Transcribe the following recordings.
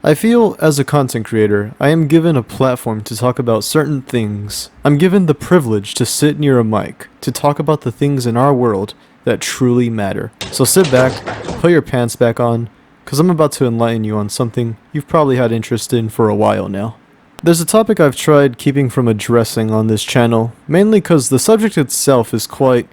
I feel, as a content creator, I am given a platform to talk about certain things. I'm given the privilege to sit near a mic, to talk about the things in our world that truly matter. So sit back, put your pants back on, cause I'm about to enlighten you on something you've probably had interest in for a while now. There's a topic I've tried keeping from addressing on this channel, mainly cause the subject itself is quite,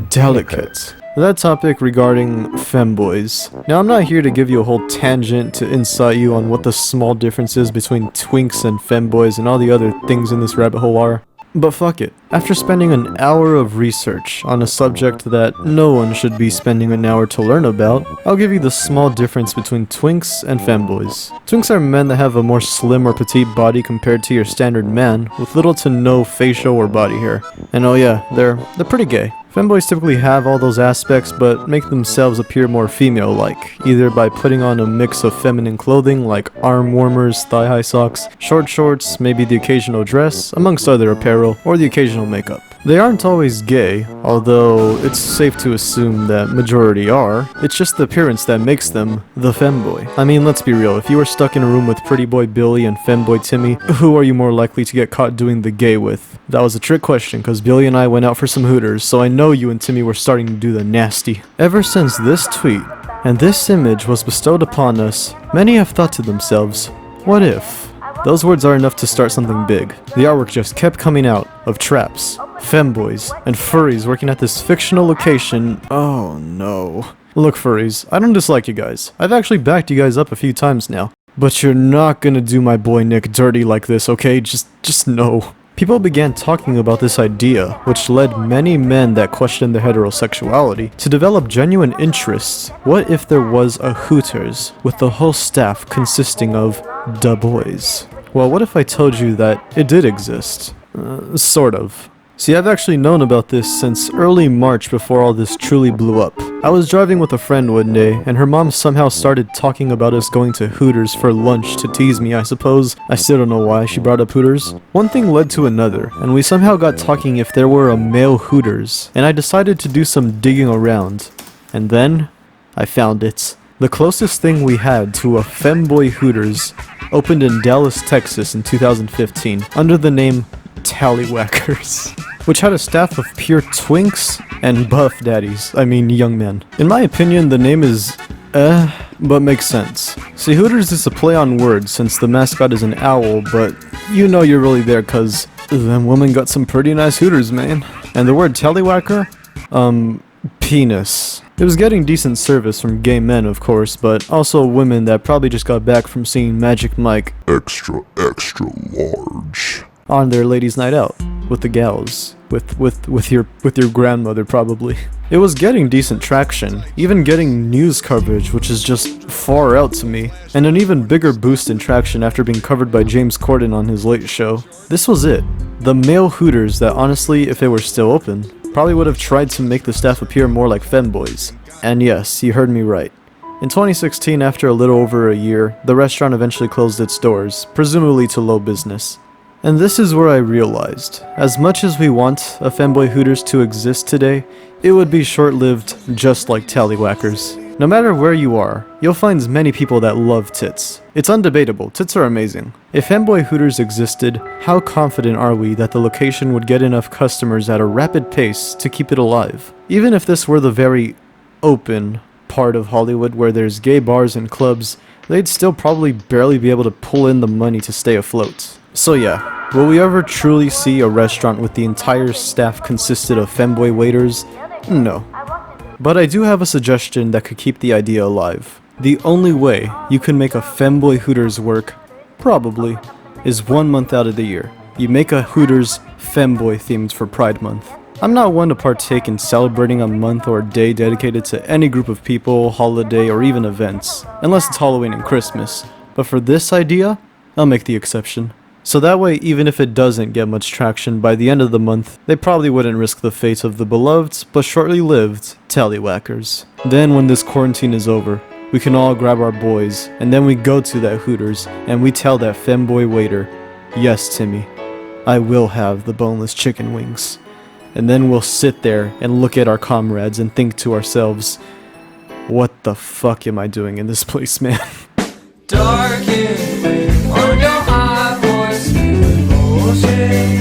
delicate. That topic regarding femboys. Now I'm not here to give you a whole tangent to insight you on what the small differences between twinks and femboys and all the other things in this rabbit hole are. But fuck it. After spending an hour of research on a subject that no one should be spending an hour to learn about, I'll give you the small difference between twinks and femboys. Twinks are men that have a more slim or petite body compared to your standard man, with little to no facial or body hair. And oh yeah, they're pretty gay. Femboys typically have all those aspects but make themselves appear more female-like, either by putting on a mix of feminine clothing like arm warmers, thigh-high socks, short shorts, maybe the occasional dress, amongst other apparel, or the occasional makeup. They aren't always gay, although it's safe to assume that majority are. It's just the appearance that makes them the femboy. I mean, let's be real, if you were stuck in a room with pretty boy Billy and femboy Timmy, who are you more likely to get caught doing the gay with? That was a trick question, cause Billy and I went out for some Hooters, so I know you and Timmy were starting to do the nasty. Ever since this tweet and this image was bestowed upon us, many have thought to themselves, what if? Those words are enough to start something big. The artwork just kept coming out of traps, femboys, and furries working at this fictional location. Oh no. Look furries, I don't dislike you guys. I've actually backed you guys up a few times now. But you're not gonna do my boy Nick dirty like this, okay? Just no. People began talking about this idea, which led many men that questioned their heterosexuality to develop genuine interests. What if there was a Hooters with the whole staff consisting of da boys? Well, what if I told you that it did exist? Sort of. See, I've actually known about this since early March before all this truly blew up. I was driving with a friend one day, and her mom somehow started talking about us going to Hooters for lunch to tease me, I suppose. I still don't know why she brought up Hooters. One thing led to another, and we somehow got talking if there were a male Hooters, and I decided to do some digging around. And then, I found it. The closest thing we had to a femboy Hooters opened in Dallas, Texas in 2015, under the name Tallywackers, which had a staff of pure twinks and buff daddies, young men. In my opinion, the name is but makes sense. See, Hooters is a play on words since the mascot is an owl, but you know you're really there cause them women got some pretty nice Hooters, man. And the word Tallywacker? Penis. It was getting decent service from gay men, of course, but also women that probably just got back from seeing Magic Mike extra large on their ladies' night out with the gals, with your grandmother probably. It was getting decent traction, even getting news coverage, which is just far out to me, and an even bigger boost in traction after being covered by James Corden on his Late Show. This was it. The male Hooters that honestly, if they were still open, probably would have tried to make the staff appear more like femboys. And yes, you heard me right. In 2016, after a little over a year, the restaurant eventually closed its doors, presumably to low business. And this is where I realized, as much as we want a femboy Hooters to exist today, it would be short-lived just like Tallywackers. No matter where you are, you'll find many people that love tits. It's undebatable, tits are amazing. If femboy Hooters existed, how confident are we that the location would get enough customers at a rapid pace to keep it alive? Even if this were the very open part of Hollywood where there's gay bars and clubs, they'd still probably barely be able to pull in the money to stay afloat. So yeah, will we ever truly see a restaurant with the entire staff consisted of femboy waiters? No. But I do have a suggestion that could keep the idea alive. The only way you can make a femboy Hooters work, probably, is 1 month out of the year. You make a Hooters femboy themed for Pride Month. I'm not one to partake in celebrating a month or a day dedicated to any group of people, holiday, or even events, unless it's Halloween and Christmas. But for this idea, I'll make the exception. So that way, even if it doesn't get much traction by the end of the month, they probably wouldn't risk the fate of the beloved, but shortly-lived, Tallywackers. Then when this quarantine is over, we can all grab our boys, and then we go to that Hooters, and we tell that femboy waiter, yes, Timmy, I will have the boneless chicken wings. And then we'll sit there and look at our comrades and think to ourselves, what the fuck am I doing in this place, man? dark and clear on your high voice, smooth ocean.